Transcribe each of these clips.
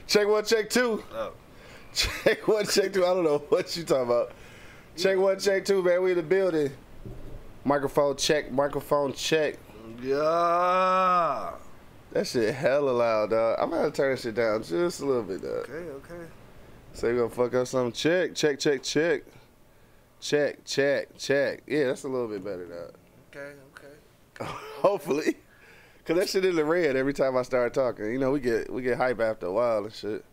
Check one, check two. Oh. Check one, check two. I don't know what you talking about. Check one, check two, man. We in the building. Microphone check, microphone check. Yeah. That shit hella loud, dog. I'm gonna turn that shit down just a little bit, dog. Okay. So you gonna fuck up something? Check, check, check, check. Check, check, check. Yeah, that's a little bit better, dog. Okay. Hopefully. Cause that shit in the red every time I start talking. You know, we get hype after a while and shit.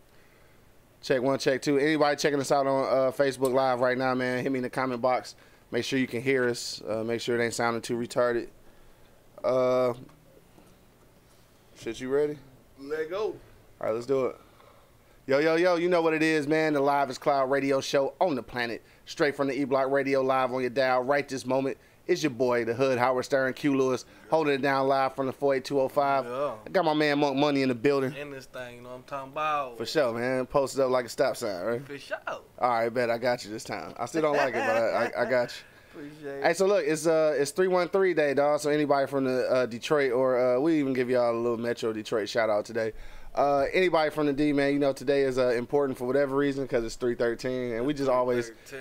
Check one, check two. Anybody checking us out on Facebook Live right now, man, hit me in the comment box. Make sure you can hear us. Make sure it ain't sounding too retarded. Shit, you ready? Let go. All right, let's do it. Yo, you know what it is, man. The Live is Cloud radio show on the planet. Straight from the E-Block Radio live on your dial right this moment. It's your boy, the Hood, Howard Stern, Q Lewis, holding it down live from the 48205. Yeah. I got my man Monk Money in the building. In this thing, you know what I'm talking about. For sure, man. Posted up like a stop sign, right? For sure. All right, bet. I got you this time. I still don't like it, but I got you. Appreciate it. Hey, so look, it's 313 day, dog. So anybody from the Detroit or we even give y'all a little Metro Detroit shout out today. Anybody from the D, man, you know today is important for whatever reason because it's 313, and we just always. 13.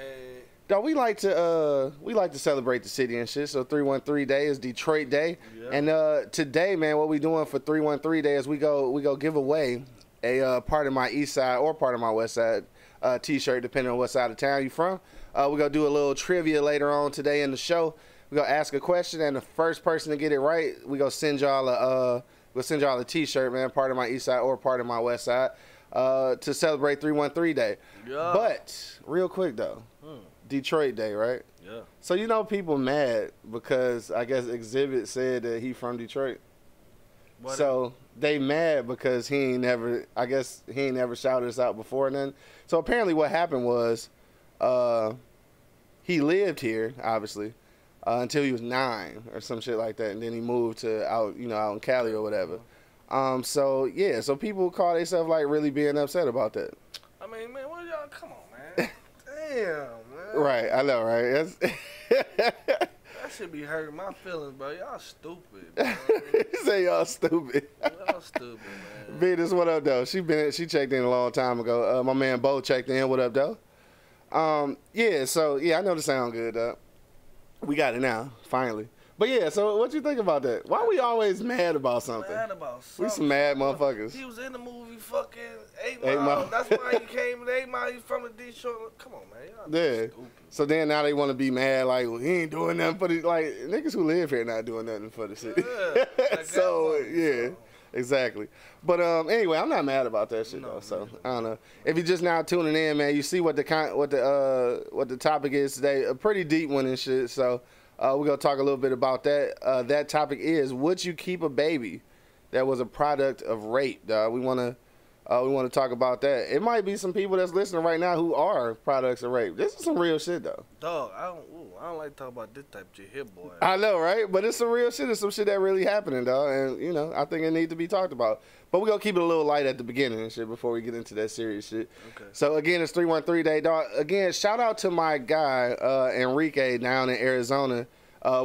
Dog, we like to celebrate the city and shit. So 313 day is Detroit Day, Yeah. and today, man, what we doing for 313 day is we go give away a part of my East Side or part of my West Side T-shirt, depending on what side of town you from. We're gonna do a little trivia later on today in the show. We're gonna ask a question, and the first person to get it right, we gonna send y'all a T-shirt, man, part of my East Side or part of my West Side, to celebrate 313 day. Yeah. But real quick though. Detroit Day, right? Yeah. So you know people mad because I guess Exhibit said that he from Detroit. What So they mad because he ain't never shouted us out before and then. So apparently what happened was he lived here, obviously, until he was 9 or some shit like that, and then he moved to out in Cali or whatever. So yeah, so people call themselves like really being upset about that. I mean, man, what y'all? Come on, man. Damn, man. Right, I know, right? That should be hurting my feelings, bro. Y'all stupid, bro. You say y'all stupid. Y'all stupid, man. Venus, what up, though? She checked in a long time ago. My man Bo checked in. What up, though? Yeah, so, yeah, I know the sound good, though. We got it now, finally. But, yeah, so what you think about that? Why we always mad about something? Mad about something. We some mad motherfuckers. He was in the movie fucking 8 8 Mile. Mile. That's why he came in 8 Mile. He's from the Detroit. Come on, man. Y'all Yeah. stupid. So then now they want to be mad, like, well, he ain't doing nothing for the, like, niggas who live here not doing nothing for the city. Yeah, like So, that one, yeah. so. Exactly. But anyway, I'm not mad about that shit No, though. So man. I don't know. If you're just now tuning in, man, you see what the topic is today. A pretty deep one and shit. So we're gonna talk a little bit about that. That topic is: would you keep a baby that was a product of rape? We wanna talk about that. It might be some people that's listening right now who are products of rape. This is some real shit though. Dog, I don't like to talk about this type of shit here, boy. I know, right? But it's some real shit. It's some shit that really happening, dog. And, you know, I think it needs to be talked about. But we're going to keep it a little light at the beginning and shit before we get into that serious shit. Okay. So, again, it's 313 day, dog. Again, shout out to my guy, Enrique, down in Arizona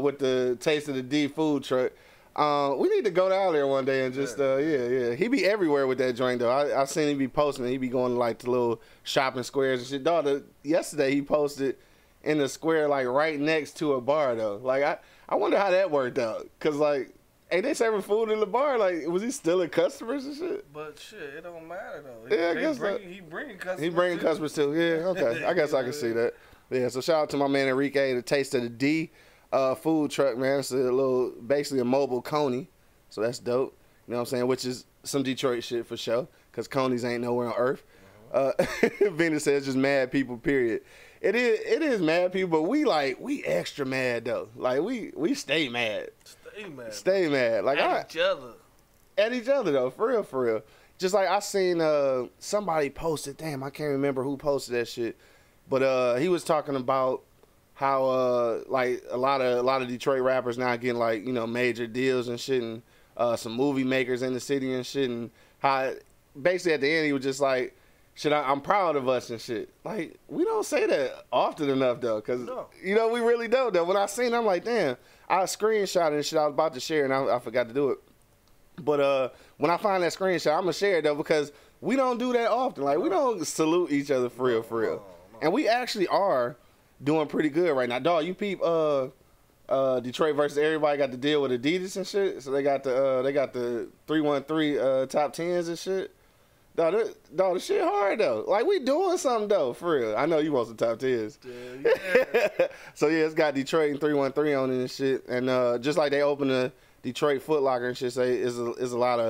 with the Taste of the D food truck. We need to go down there one day and just, yeah. He be everywhere with that joint, though. I seen him be posting. He be going to, like, the little shopping squares and shit. Dog, yesterday he posted in the square, like, right next to a bar, though. Like, I wonder how that worked out. Because, like, ain't they serving food in the bar? Like, was he stealing customers and shit? But shit, it don't matter, though. Yeah, I guess he bringing customers. He bringing too. customers, too. Yeah, okay. I guess I can see that. Yeah, so shout out to my man Enrique, the Taste of the D food truck, man. It's basically a mobile coney. So that's dope. You know what I'm saying? Which is some Detroit shit for sure. Because conies ain't nowhere on earth. Venus says just mad people, period. It is mad people, but we extra mad though. Like we stay mad. Stay mad. Like at each other. At each other though, for real. Just like I seen somebody posted, damn, I can't remember who posted that shit. But he was talking about how like a lot of Detroit rappers now getting like, you know, major deals and shit, and some movie makers in the city and shit, and how basically at the end he was just like, shit, I'm proud of us and shit. Like, we don't say that often enough, though, because, you know, we really don't, though. When I seen it, I'm like, damn, I screenshot and shit I was about to share, and I forgot to do it. But when I find that screenshot, I'm gonna share it though because we don't do that often. Like we don't salute each other for real, for real. No. And we actually are doing pretty good right now. Dog, you peep Detroit versus everybody got to deal with Adidas and shit. So they got the 313 top 10s and shit. Dog, the shit hard though. Like we doing something though, for real. I know you want some top 10s. Yeah. So yeah, it's got Detroit and 313 on it and shit. And just like they opened the Detroit Foot Locker and shit, say is a lot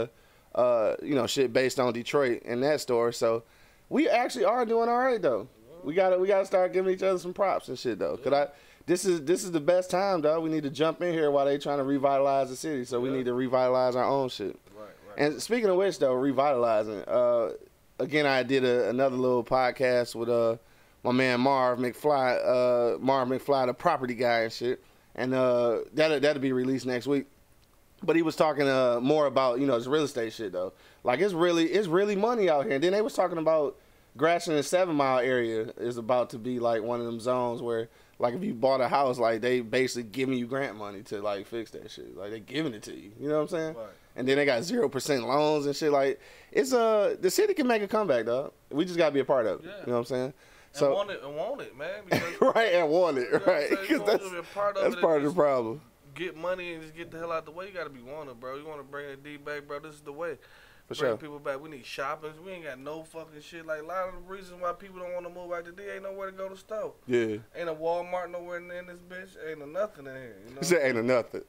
of shit based on Detroit in that store. So we actually are doing all right though. We gotta start giving each other some props and shit though. This is the best time, dog. We need to jump in here while they trying to revitalize the city. So we need to revitalize our own shit. Right. And speaking of which, though, revitalizing. Again, I did another little podcast with my man Marv McFly. Marv McFly, the property guy and shit. And that'll be released next week. But he was talking more about this real estate shit though. Like it's really money out here. And then they was talking about Gratiot and 7 Mile area is about to be like one of them zones where. Like if you bought a house, like they basically giving you grant money to like fix that shit. Like they giving it to you. You know what I'm saying? Right. And then they got 0% loans and shit. Like it's the city can make a comeback, dog. We just gotta be a part of it. Yeah. You know what I'm saying? So want it, man. Because, right, and want it, right? Because that's part of the problem. Get money and just get the hell out the way. You gotta be wanted, bro. You want to bring the D back, bro? This is the way. For bring sure. people back. We need shopping. We ain't got no fucking shit. Like a lot of the reasons why people don't want to move back to D ain't nowhere to go to store. Yeah. Ain't a Walmart nowhere in this bitch. Ain't a nothing in here. You know? He said ain't a nothing.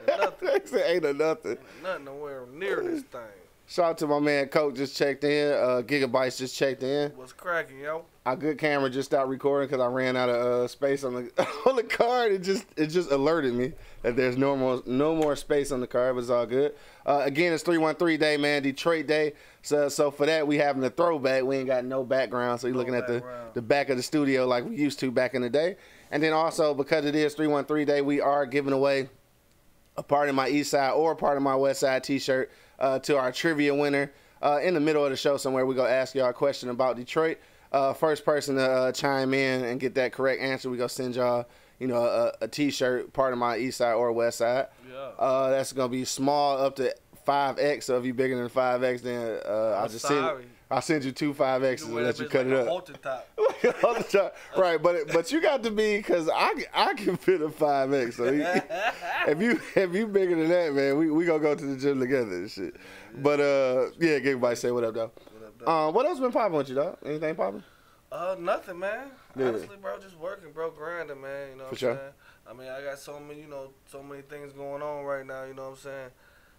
Nothing. He said ain't a nothing. Ain't nothing nowhere near this thing. Shout out to my man Coke just checked in. Gigabytes just checked in. What's cracking, yo? Our good camera just stopped recording because I ran out of space on the on the card. It just alerted me that there's no more space on the card, but it's all good. Again, it's 313 day, man, Detroit day. So for that, we having a throwback. We ain't got no background, so you're looking at the back of the studio like we used to back in the day. And then also because it is 313 day, we are giving away a part of my East Side or a part of my West Side T-shirt to our trivia winner. In the middle of the show somewhere, we're gonna ask y'all a question about Detroit. First person to chime in and get that correct answer, we gonna send y'all, a T-shirt, part of my East Side or West Side. Yeah. That's gonna be small up to 5X. So if you bigger than 5X, then I'll send you 2 5Xs and let you cut it up. Right, but you got to be because I can fit a 5X. So if you bigger than that, man, we gonna go to the gym together and shit. But yeah, everybody say what up, though. What else been popping with you, dog? Anything popping? Nothing, man. Yeah. Honestly, bro, just working, bro, grinding, man. You know what I'm saying? I mean, I got so many things going on right now. You know what I'm saying?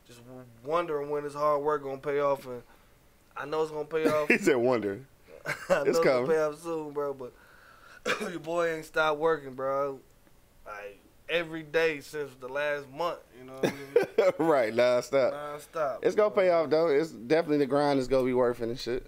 Just wondering when this hard work gonna pay off, and I know it's gonna pay off. He said, "Wonder." I know it's gonna pay off soon, bro. But your boy ain't stopped working, bro. Like every day since the last month. You know what I mean? Right, non-stop. It's gonna pay off though. It's definitely the grind is gonna be worth it and shit.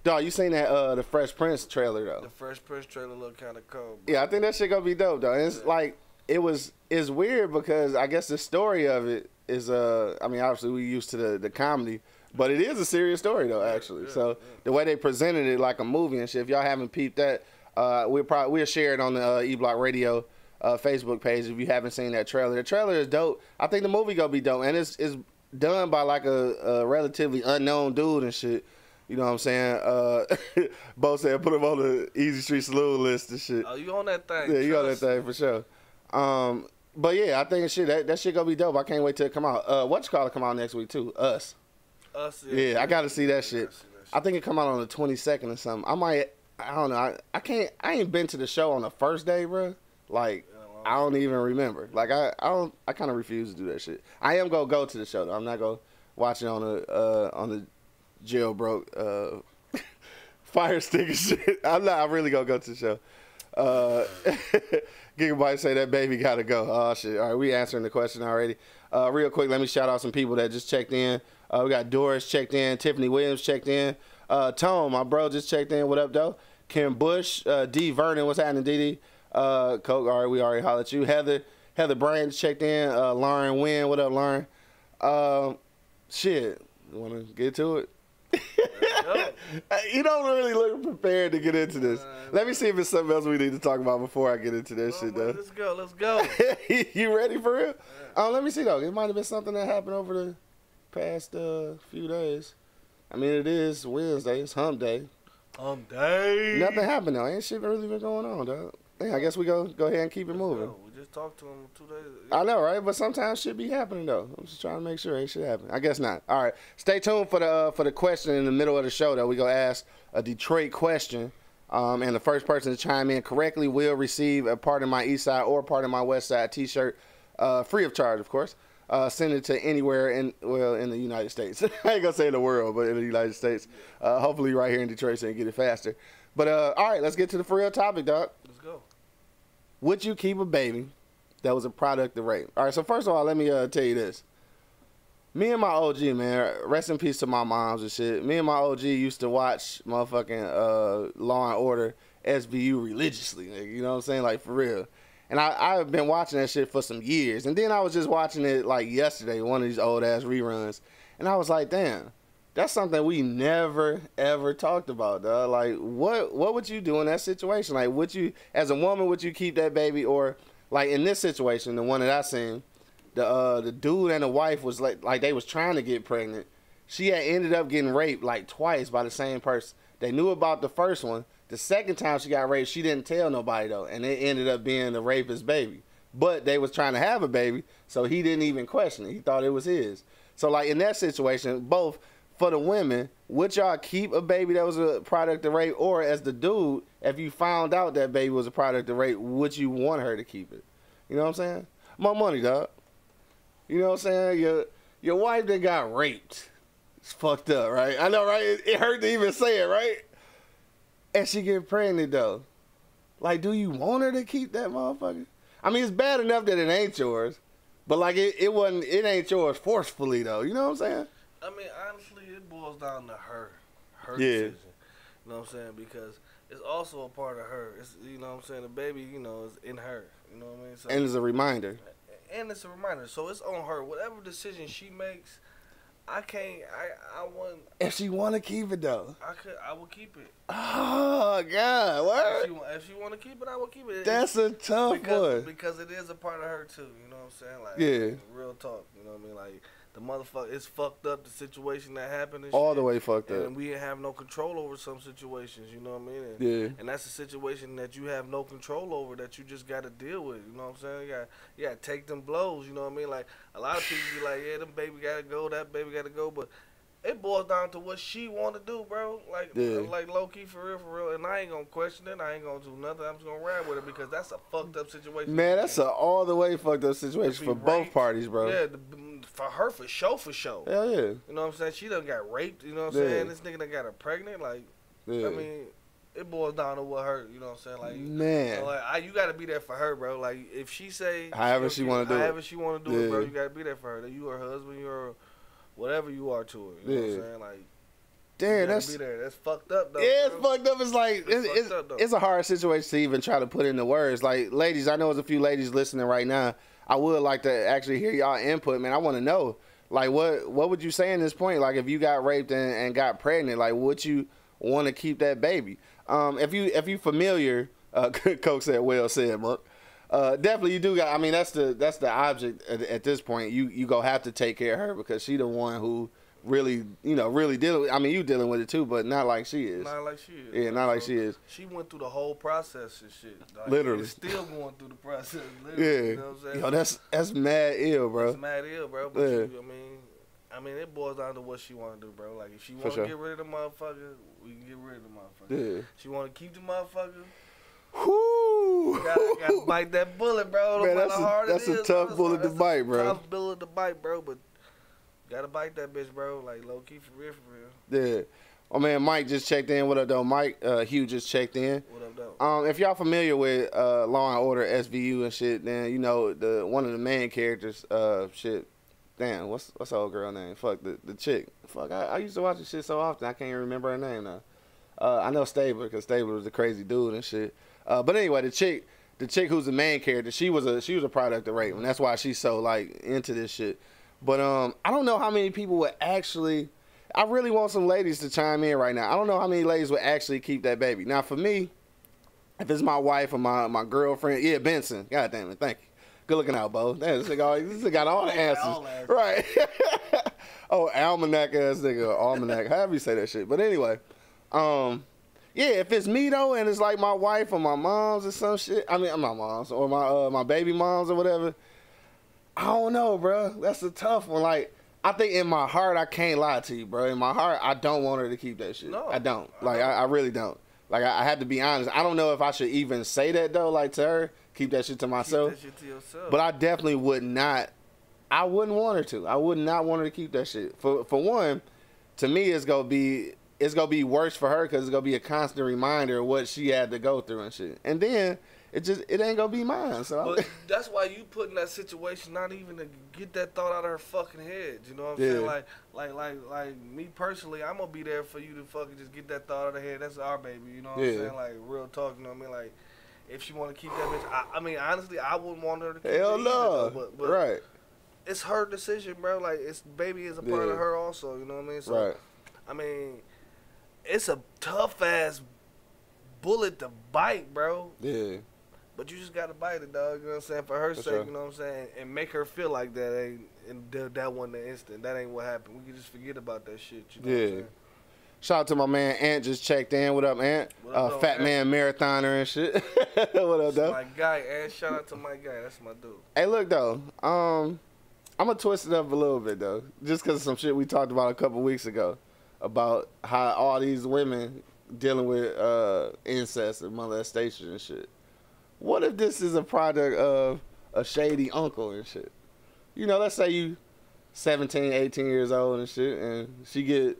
Dog, you seen that the Fresh Prince trailer though? The Fresh Prince trailer look kind of cold, bro. Yeah, I think that shit gonna be dope though. And it's like it's weird because I guess the story of it is I mean obviously we used to the comedy, but it is a serious story though actually. So the way they presented it like a movie and shit, if y'all haven't peeped that, we'll share it on the E Block Radio Facebook page if you haven't seen that trailer. The trailer is dope. I think the movie gonna be dope, and it's done by like a relatively unknown dude and shit. You know what I'm saying? Bo said put him on the Easy Street Saloon list and shit. Oh, you on that thing? Yeah, you on that thing for sure. But yeah, I think that shit gonna be dope. I can't wait till it come out. What's called to come out next week too? Us. Yeah, I gotta see that shit. I think it come out on the 22nd or something. I don't know. I ain't been to the show on the first day, bro. Like I don't even remember. Like I kind of refuse to do that shit. I am gonna go to the show though. I'm not gonna watch it on the jailbroke fire stick and shit. I'm really gonna go to the show. Gigabyte say that baby gotta go. Oh shit. All right, we answering the question already. Real quick, let me shout out some people that just checked in. We got Doris checked in, Tiffany Williams checked in, Tone, my bro, just checked in. What up, though? Kim Bush, D Vernon, what's happening, DD? Coke, all right, we already hollered at you. Heather Brand checked in. Lauren Wynn, what up, Lauren? Shit, you wanna get to it? You don't really look prepared to get into this. Let me see if it's something else we need to talk about before I get into this shit, though. Let's go. You ready for real? Let me see, though. It might have been something that happened over the past few days. I mean, it is Wednesday. It's hump day. Hump day. Nothing happened though. Ain't shit really been going on, dog. Yeah, I guess we go ahead and keep it moving. We just talked to him 2 days ago. I know, right? But sometimes shit be happening though. I'm just trying to make sure ain't shit happen. I guess not. All right, stay tuned for the question in the middle of the show though. We gonna ask a Detroit question, and the first person to chime in correctly will receive a Part of My East Side or Part of My West Side T-shirt, free of charge, of course. Send it to anywhere in the United States. I ain't gonna say in the world, but in the United States. Hopefully right here in Detroit so you can get it faster. But all right, let's get to the for real topic, dog. Let's go. Would you keep a baby that was a product of rape? All right, so first of all, let me tell you this. Me and my OG, man, rest in peace to my moms and shit. Me and my OG used to watch motherfucking Law and Order SVU religiously, nigga. You know what I'm saying? Like, for real. And I've been watching that shit for some years. And then I was just watching it, like, yesterday, one of these old-ass reruns. And I was like, damn, that's something we never, ever talked about, dog. Like, what would you do in that situation? Like, would you, as a woman, would you keep that baby? Or, like, in this situation, the one that I seen, the dude and the wife was, like they was trying to get pregnant. She had ended up getting raped, like, twice by the same person. They knew about the first one. The second time she got raped, she didn't tell nobody, though. And it ended up being the rapist's baby. But they was trying to have a baby, so he didn't even question it. He thought it was his. So, like, in that situation, both for the women, would y'all keep a baby that was a product of rape? Or as the dude, if you found out that baby was a product of rape, would you want her to keep it? You know what I'm saying? More money, dog. You know what I'm saying? Your wife that got raped. It's fucked up, right? I know, right? It hurt to even say it, right? And she get pregnant, though. Like, do you want her to keep that motherfucker? I mean, it's bad enough that it ain't yours. But, like, it ain't yours forcefully, though. You know what I'm saying? I mean, honestly, it boils down to her decision. You know what I'm saying? Because it's also a part of her. It's, you know what I'm saying? The baby, you know, is in her. You know what I mean? So, and it's a reminder. And it's a reminder. So it's on her. Whatever decision she makes, I want. If she want to keep it, though. I will keep it. Oh, God. What? If she want to keep it, I will keep it. That's a tough one. Because it is a part of her, too. You know what I'm saying? Like, yeah. Real talk. You know what I mean? Like, the motherfucker, it's fucked up, the situation that happened. And all shit. The way fucked up. And we have no control over some situations, you know what I mean? Yeah. And that's a situation that you have no control over that you just got to deal with, you know what I'm saying? You got to take them blows, you know what I mean? Like, a lot of people be like, yeah, them baby got to go, that baby got to go, but it boils down to what she want to do, bro. Like, like low-key, for real. And I ain't going to question it. I ain't going to do nothing. I'm just going to ride with it because that's a fucked up situation. Man, that's a all the way fucked up situation for both parties, bro. Yeah, for her, for sure. Hell yeah. You know what I'm saying? She done got raped, you know what I'm saying? This nigga done got her pregnant. Like, I mean, it boils down to what her, you know what I'm saying? Like, man. You know, like, you got to be there for her, bro. Like, if she say... However she want to do it. However she want to do it, bro. You got to be there for her. You her husband, you're whatever you are to her. You know what I'm saying? Like, damn, that's be there. That's fucked up, though. Yeah, it's fucked up. It's like it's a hard situation to even try to put into words. Like, ladies, I know there's a few ladies listening right now. I would like to actually hear y'all input, man. I want to know, like, what would you say in this point? Like, if you got raped and got pregnant, like, would you want to keep that baby? If you familiar, Coke said, well said, Mark. Definitely you do got. I mean, that's the object at this point. You go have to take care of her because she the one who really dealing with, I mean, you dealing with it too, but not like she is. Not like she is. Yeah, not like she is. She went through the whole process and shit. Like, literally. It's still going through the process. Literally, yeah. You know what I'm saying? Yo, that's mad ill, bro. That's mad ill, bro. But I mean, it boils down to what she want to do, bro. Like, if she want to get rid of the motherfucker, we can get rid of the motherfucker. Yeah. She want to keep the motherfucker. Whoo! Gotta bite that bullet, bro. Man, that's a tough bullet to bite, bro. Tough bullet to bite, bro. But gotta bite that bitch, bro. Like, low key, for real. Yeah. Oh man, Mike just checked in. What up, though, Mike? Hugh just checked in. What up, though? If y'all familiar with Law and Order SVU and shit, then you know one of the main characters. Shit. Damn, what's the old girl name? Fuck the chick. Fuck, I used to watch this shit so often I can't even remember her name now. I know Stabler because Stabler was the crazy dude and shit. But anyway, the chick who's the main character, she was a product of rape, and that's why she's so like into this shit. But I don't know how many people would actually. I really want some ladies to chime in right now. I don't know how many ladies would actually keep that baby. Now, for me, if it's my wife or my girlfriend, yeah, Benson. God damn it, thank you. Good looking out, Bo. Damn, this nigga got all the answers. Right. Oh, almanac ass nigga, almanac. However you say that shit. But anyway, yeah, if it's me though, and it's like my wife or my mom's or some shit. I mean, my mom's or my baby mom's or whatever. I don't know, bro. That's a tough one. Like, I think in my heart, I can't lie to you, bro. In my heart, I don't want her to keep that shit. No, I don't. Like, I really don't. Like, I have to be honest. I don't know if I should even say that though. Like to her, keep that shit to myself. Keep that shit to yourself. But I definitely would not. I wouldn't want her to. I would not want her to keep that shit. For one, to me, it's gonna be worse for her because it's gonna be a constant reminder of what she had to go through and shit. And then it ain't gonna be mine. So but that's why you put in that situation, not even to get that thought out of her fucking head. You know what I'm saying? Like me personally, I'm gonna be there for you to fucking just get that thought out of her head. That's our baby. You know what I'm saying? Like real talk. You know what I mean? Like if she want to keep that bitch, I mean honestly, I wouldn't want her to keep hell it no. Either, but right. It's her decision, bro. Like it's baby is a part of her also. You know what I mean? So right. I mean, it's a tough ass bullet to bite, bro. Yeah. But you just gotta bite it, dog. You know what I'm saying? For her sake, you know what I'm saying? And make her feel like that ain't that wasn't the instant. That ain't what happened. We can just forget about that shit. You know what I'm saying? Shout out to my man Ant, just checked in. What up, Ant? What up, Fat Ant? Man marathoner and shit. What up, though? My guy, Ant. Shout out to my guy. That's my dude. Hey, look though. I'm gonna twist it up a little bit though, just because of some shit we talked about a couple weeks ago about how all these women dealing with incest and molestation and shit. What if this is a product of a shady uncle and shit? You know, let's say you 17, 18 years old and shit, and she get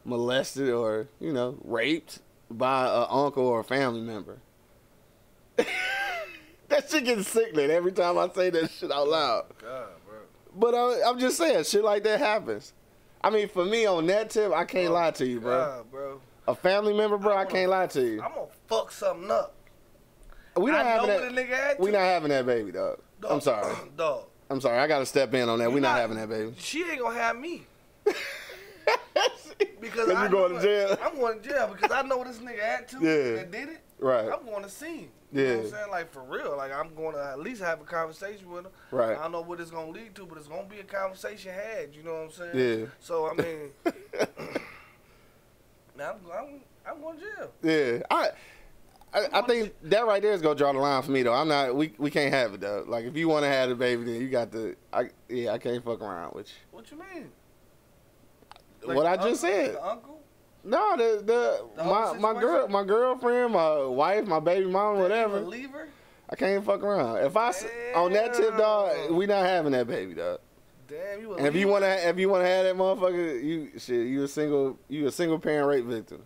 molested or, you know, raped by an uncle or a family member. That shit gets sickening every time I say that shit out loud. God, bro. But I'm just saying, shit like that happens. I mean, for me on that tip, I can't lie to you, bro. God, bro. A family member, bro, I can't lie to you. I'm gonna fuck something up. We not having know that. what a nigga had to. We not having that baby, dog. I'm sorry. Dog. I'm sorry. I gotta step in on that. We not having that baby. She ain't gonna have me. Because you going to jail? I'm going to jail because I know this nigga had to and did it. Right. I'm going to see him. You know what I'm saying? Like, for real. Like, I'm going to at least have a conversation with him. Right. I don't know what it's going to lead to, but it's going to be a conversation had. You know what I'm saying? Yeah. So, I mean, now I'm going to jail. Yeah. I think that right there is gonna draw the line for me though. I'm not. We can't have it though. Like if you want to have the baby, then you got to. I can't fuck around with you. What you mean? Like what I uncle, just said. The uncle? No, my girlfriend, my wife, my baby mama, whatever. You leave her? I can't fuck around. If I on that tip, dog, we not having that baby, dog. Damn, you. And if you wanna have that motherfucker, you a single parent rape victim.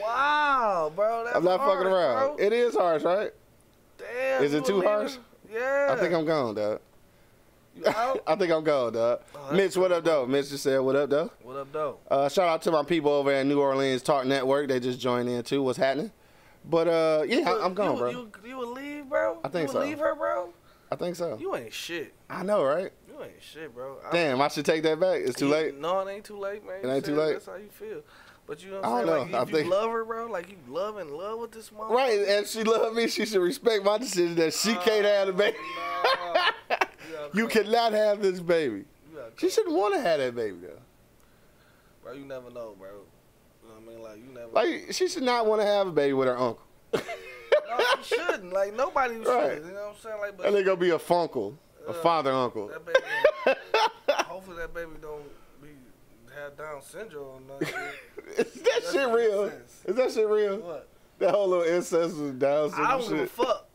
Wow, bro. That's I'm not harsh, fucking around. Bro. It is harsh, right? Damn. Is it too harsh? Yeah. I think I'm gone, dog. You out? I think I'm gone, dog. Oh, Mitch, what up, though? Mitch just said, what up, though? What up, though? Shout out to my people over at New Orleans Talk Network. They just joined in, too. What's happening? But, I'm gone, bro. You would leave, bro? I think so. You would leave her, bro? I think so. You ain't shit. I know, right? You ain't shit, bro. Damn, I should take that back. It's too late? No, it ain't too late, man. It ain't too late? That's how you feel. But you know what I'm I saying? don't know. Like, if you love her, bro, like you in love with this mom. Right, and she love me, she should respect my decision that she can't have the baby. No. You cannot have this baby. She shouldn't want to have that baby, though. Bro, you never know, bro. You know what I mean? Like, you never Like, she should not want to have a baby with her uncle. No, she shouldn't. Like, nobody should. Right. You know what I'm saying? Like, but And they gonna be a funkle, a father uncle. That baby, hopefully that baby don't have Down syndrome or nothing. Is that shit real? Is that shit real? What? That whole little incest with Down syndrome I don't give a shit. fuck.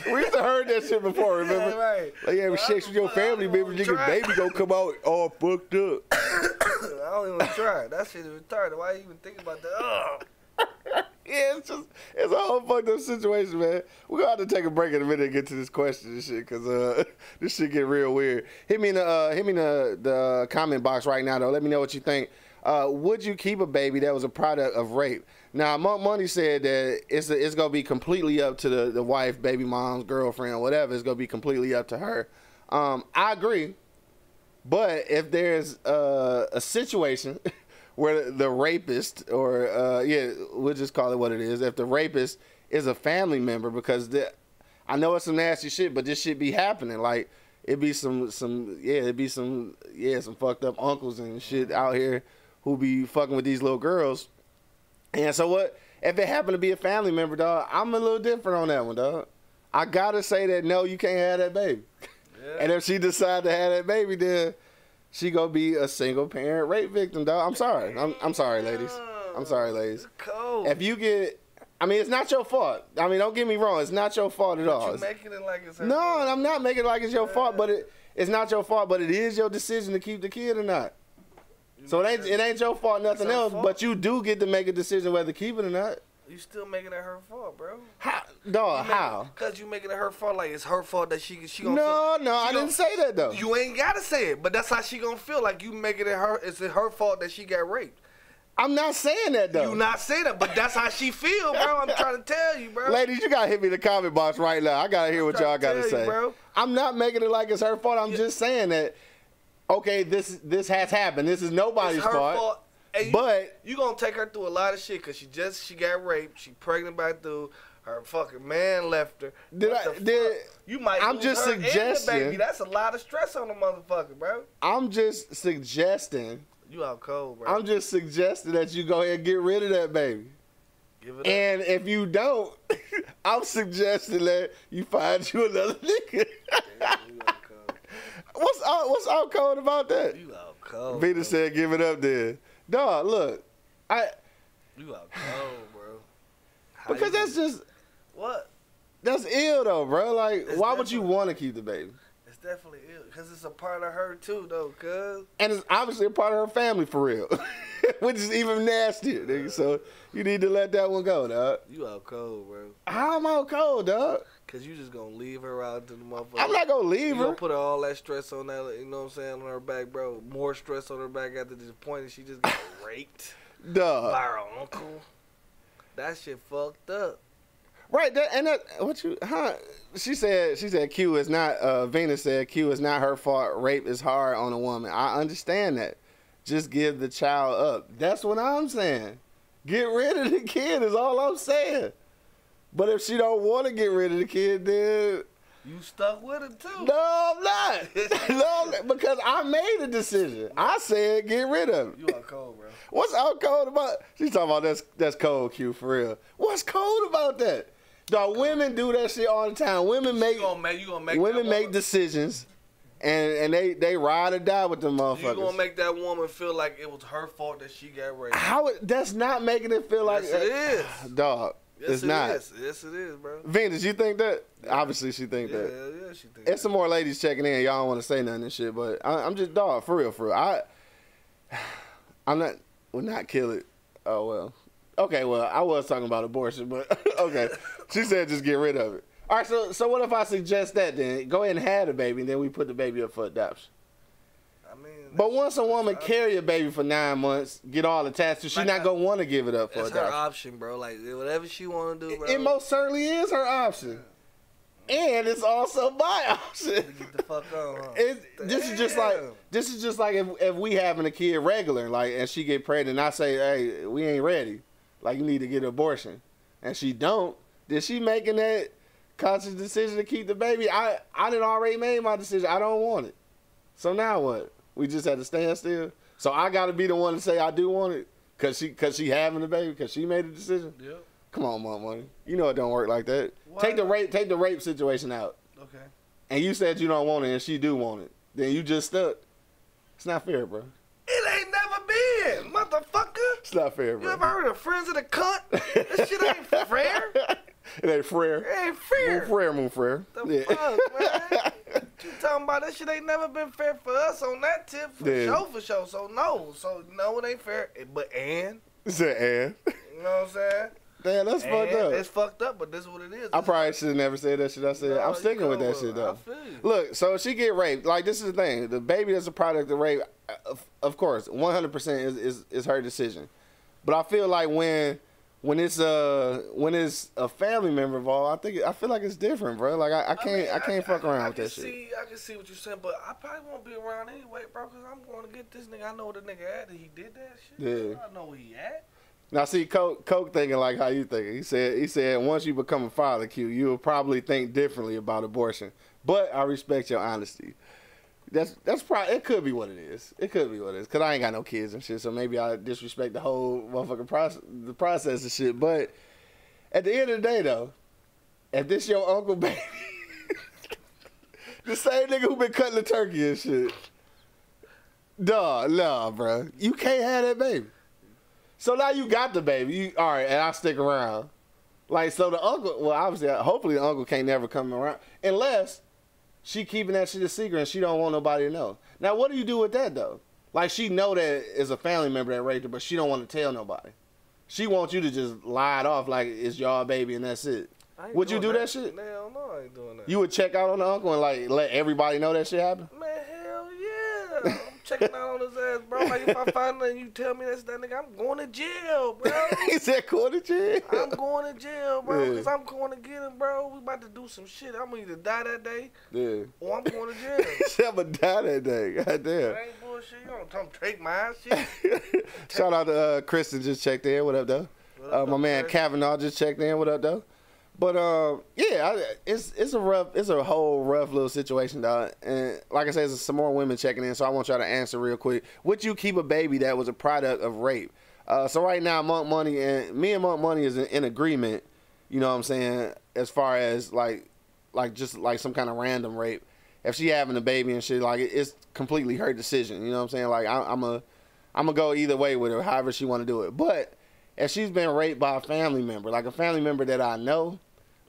We used to heard that shit before, remember? Yeah, right. Like, yeah, sex with your family members, nigga, baby gonna come out all fucked up. I don't even try. That shit is retarded. Why you even think about that? Ugh. Yeah, it's a whole fucked up situation, man. We're gonna have to take a break in a minute and get to this question and shit, cause this shit get real weird. Hit me in the comment box right now though. Let me know what you think. Would you keep a baby that was a product of rape? Now, Monk Money said that it's gonna be completely up to the wife, baby mom's, girlfriend, whatever. It's gonna be completely up to her. I agree, but if there's a situation where the rapist, or we'll just call it what it is, if the rapist is a family member, because I know it's some nasty shit, but this shit be happening. Like, it'd be some fucked up uncles and shit out here who be fucking with these little girls. And so what? If it happened to be a family member, dog, I'm a little different on that one, dog. I gotta say that no, you can't have that baby. Yeah. And if she decide to have that baby, then she gonna be a single parent rape victim, dog. I'm sorry. I'm sorry, ladies. I'm sorry, ladies. Cold. If you get, I mean, it's not your fault. I mean, don't get me wrong. It's not your fault at all. You're making it like it's her no, fault. I'm not making it like it's your fault, but it's not your fault, but it is your decision to keep the kid or not. So it ain't your fault, nothing else, but you do get to make a decision whether to keep it or not. You still making it her fault, bro. How? Dog, how? Because you making it her fault, like it's her fault that she gonna No, feel, no, I didn't say that, though. You ain't got to say it, but that's how she gonna feel, like you making it her, it's her fault that she got raped. I'm not saying that, though. You not saying that, but that's how she feel, bro. I'm trying to tell you, bro. Ladies, you gotta hit me in the comment box right now. I gotta hear what y'all gotta say. Bro. I'm not making it like it's her fault. I'm just saying that, okay, this has happened. This is nobody's fault. And but you gonna take her through a lot of shit because she got raped. She pregnant by dude. Her fucking man left her. You might I'm lose just her and the suggesting. baby. That's a lot of stress on the motherfucker, bro. I'm just suggesting. You out cold, bro. I'm just suggesting that you go ahead and get rid of that baby. Give it and up. If you don't, I'm suggesting that you find you another nigga. Damn, you out cold. What's out cold about that? You out cold. Vita said, "Give it up, then." Dog, look, You out cold, bro. Because that's just what? That's ill though, bro. Like, It's why would you want to keep the baby? It's definitely ill because it's a part of her too, though. Cause and it's obviously a part of her family for real, which is even nastier, nigga. So you need to let that one go, dog. You out cold, bro. How am I out cold, dog? Cause you just gonna leave her out to the motherfucker. I'm not gonna leave her. You gonna put all that stress on that, you know what I'm saying, on her back, bro. More stress on her back after this point that she just got raped dog. by her uncle. That shit fucked up. Right, she said Q is not, Venus said Q is not her fault. Rape is hard on a woman. I understand that. Just give the child up. That's what I'm saying. Get rid of the kid is all I'm saying. But if she don't want to get rid of the kid, then... You stuck with it too. No, I'm not. No, because I made a decision. I said get rid of it. You out cold, bro. What's out cold about? She's talking about that's cold, Q, for real. What's cold about that? Dog, women do that shit all the time. Women make decisions, and they ride or die with them motherfuckers. You gonna make that woman feel like it was her fault that she got raped? That's not making it feel like it is, dog. Yes, it's not. Yes, it is, bro. Venus, you think that? Yeah. Obviously, she think that. Yeah, she think. There's some more ladies checking in. Y'all don't want to say nothing and shit, but I'm just dog for real. I'm not. Would not kill it. Oh well. Okay, well I was talking about abortion, but okay. She said just get rid of it. All right, so what if I suggest that then? Go ahead and have the baby, and then we put the baby up for adoption. I mean, but once a woman carry a baby for 9 months, get all attached to, she's not gonna want to give it up for adoption. That's her option, bro. Like whatever she want to do, bro. It most certainly is her option. And it's also my option. Get the fuck on. Huh? This is just like if we having a kid regular, like, and she get pregnant, and I say, hey, we ain't ready. Like, you need to get an abortion, and she don't. Then she making that conscious decision to keep the baby. I done already made my decision. I don't want it. So now what? We just had to stand still. So I got to be the one to say I do want it, cause she having the baby, cause she made the decision. Yep. Come on, money. You know it don't work like that. Why? Take the rape situation out. Okay. And you said you don't want it, and she do want it. Then you just stuck. It's not fair, bro. It ain't never been, motherfucker. It's not fair, bro. You ever heard of Friends of the Cunt? This shit ain't fair. It ain't fair. It ain't fair. Moon frere. The fuck, man? You talking about that shit ain't never been fair for us on that tip, for sure. So no, it ain't fair. But Is it and? You know what I'm saying? Damn, that's fucked up. It's fucked up, but this is what it is. I probably should have never said that shit. I said I'm sticking with that shit though. I feel you. Look, so if she get raped, like this is the thing. The baby that's a product of rape, of course, 100% is her decision. But I feel like when it's a family member involved, I feel like it's different, bro. Like I can't fuck around with that shit. I can see what you're saying, but I probably won't be around anyway, bro, because I'm going to get this nigga. I know where the nigga at. He did that shit. Yeah. I know where he at. Now see, Coke thinking like how you thinking. He said once you become a father, Q, you will probably think differently about abortion. But I respect your honesty. That's probably, it could be what it is. It could be what it is. Cause I ain't got no kids and shit, so maybe I disrespect the whole motherfucking process and shit. But at the end of the day, though, if this your uncle baby, the same nigga who been cutting the turkey and shit, nah, bro, you can't have that baby. So now you got the baby. All right, and I stick around. Like, so the uncle, well, obviously, hopefully the uncle can't never come around. Unless she keeping that shit a secret and she don't want nobody to know. Now, what do you do with that, though? Like, she know that it's a family member that raped her, but she don't want to tell nobody. She wants you to just lie it off like it's y'all baby and that's it. Would you do that shit? Hell no, I ain't doing that. You would check out on the uncle and, like, let everybody know that shit happened? Man, hell yeah. I'm checking out on his ass, bro. Like, if I find that and you tell me that's that nigga, I'm going to jail, bro. He said going to jail? I'm going to jail, bro, because I'm going to get him, bro. We about to do some shit. I'm going to either die that day or I'm going to jail. He said I'm going to die that day. God damn. That ain't bullshit. You don't come take my shit. Shout out to Kristen, just checked in. What up, though? My man Kavanaugh just checked in. What up, though? But yeah, it's a whole rough little situation, dog. And like I said, there's some more women checking in, so I want y'all to answer real quick. Would you keep a baby that was a product of rape? So right now, Monk Money and Monk Money is in agreement. You know what I'm saying? As far as like just like some kind of random rape. If she having a baby and shit, like it's completely her decision. You know what I'm saying? Like I'm gonna go either way with her, however she want to do it. But if she's been raped by a family member, like a family member that I know,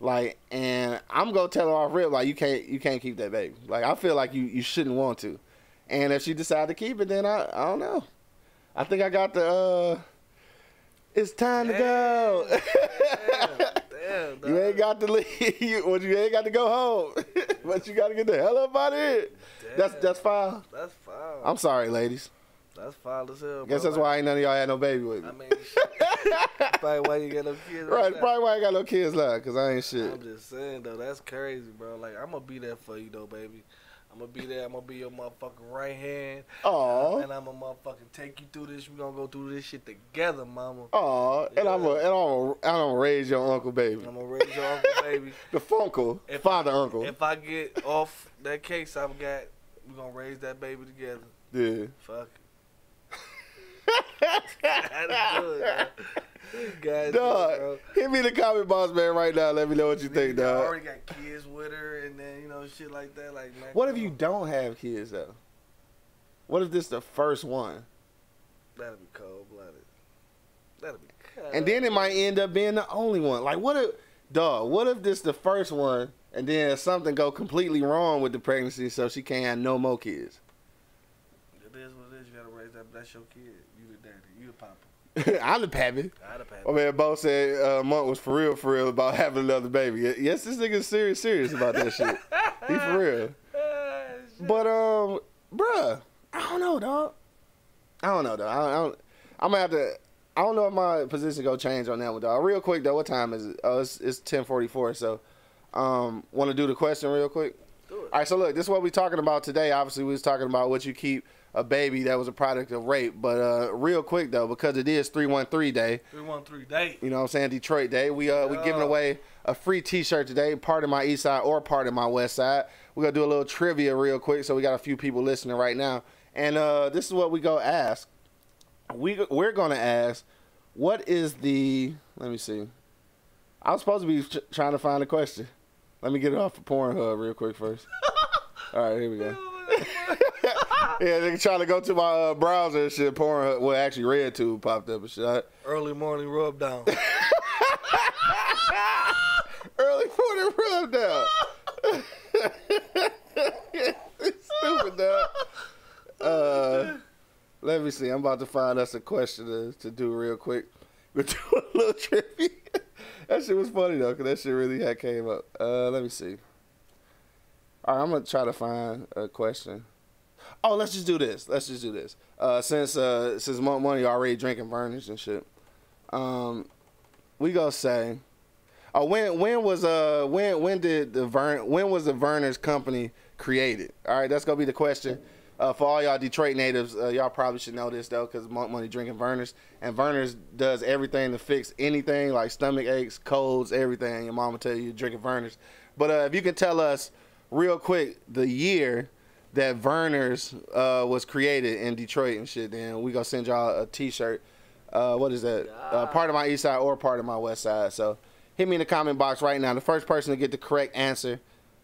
like, and I'm gonna tell her off rip, like you can't keep that baby. Like I feel like you shouldn't want to. And if she decide to keep it, then I don't know. I think I got the it's time to go. Damn, you ain't got to leave. You ain't got to go home. But you got to get the hell up out of here. That's foul. That's foul. I'm sorry, ladies. That's foul as hell, bro. Guess that's why ain't none of y'all had no baby with me. I mean, probably why you got no kids. Right, probably why I got no kids left, because I ain't shit. I'm just saying, though, that's crazy, bro. Like, I'm going to be there for you, though, baby. I'm going to be there. I'm going to be your motherfucking right hand. Aw. And I'm going to motherfucking take you through this. We're going to go through this shit together, mama. Aw. Yeah. And I'm gonna raise your uncle baby. I'm going to raise your uncle baby. The funkle. Father uncle. If I get off that case I've got, we're going to raise that baby together. Yeah. Fuck it. That's good, dog, bro. Hit me the comment box, man, right now. Let me know what you think, dog. I already got kids with her, and then shit like that. Like, man, what if you don't have kids though? What if this the first one? That'd be cold blooded. That'd be cold. And then it might end up being the only one. Like, what if this the first one, and then something go completely wrong with the pregnancy, so she can't have no more kids? It is what it is. You gotta raise that. That's your kid. You the daddy. You the papa. I'm the pappy. I'm the pappy. My man Bo said Monk was for real about having another baby. Yes, this nigga's serious about that shit. He for real. But bruh, I don't know, dog. I'm gonna have to. I don't know if my position gonna change on that one, dog. Real quick though, what time is it? Oh, it's 10:44. So, want to do the question real quick? Do it. All right. So look, this is what we talking about today. Obviously, we was talking about what you keep a baby that was a product of rape. But real quick though, because it is 313 Day. 313 Day. You know what I'm saying? Detroit Day. We giving away a free T-shirt today. Part of my East Side or part of my West Side. We're gonna do a little trivia real quick. So we got a few people listening right now, and this is what we go ask. We're gonna ask, what is the? Let me see. I was supposed to be trying to find a question. Let me get it off of Pornhub real quick first. All right, here we go. Yeah, they trying to go to my browser and shit. Pornhub, well, actually, RedTube popped up and shit. Early morning rub down. Early morning rub down. Stupid, dog. Let me see. I'm about to find us a question to do real quick. We'll do a little trivia. That shit was funny, though, because that shit really had came up. Let me see. All right, I'm going to try to find a question. Oh, let's just do this. Since Monk Money already drinking Vernors and shit, we gonna say, when was the Vernors company created? All right, that's gonna be the question. For all y'all Detroit natives, y'all probably should know this though, because Monk Money drinking Vernors, and Vernors does everything to fix anything like stomach aches, colds, everything. Your mama tell you you're drinking Vernors. But if you can tell us real quick the year that Vernors was created in Detroit and shit, then we gonna send y'all a T-shirt. What is that? Part of my East Side or part of my West Side. So hit me in the comment box right now. The first person to get the correct answer,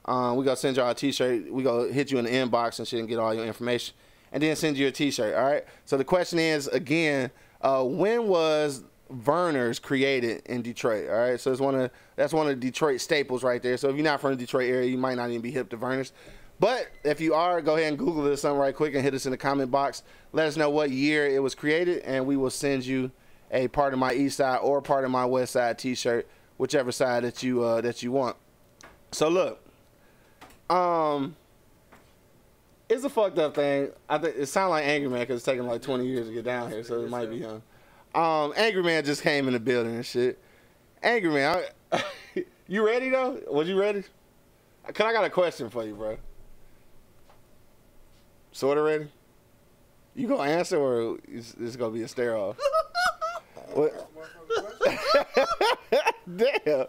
we gonna send y'all a T-shirt. We gonna hit you in the inbox and shit and get all your information, and then send you a T-shirt. All right. So the question is again, when was Vernors created in Detroit? All right. So that's one of the Detroit staples right there. So if you're not from the Detroit area, you might not even be hip to Vernors. But if you are, go ahead and Google this something right quick and hit us in the comment box. Let us know what year it was created, and we will send you a part of my East Side or part of my West Side T-shirt, whichever side that you want. So look. It's a fucked up thing. I think it sounds like Angry Man because it's taking like 20 years to get down here, so it might be him. Angry Man just came in the building and shit. Angry Man, you ready though? Was you ready? Cause I got a question for you, bro. Sorta ready? You gonna answer or is this gonna be a stare off? What? Damn.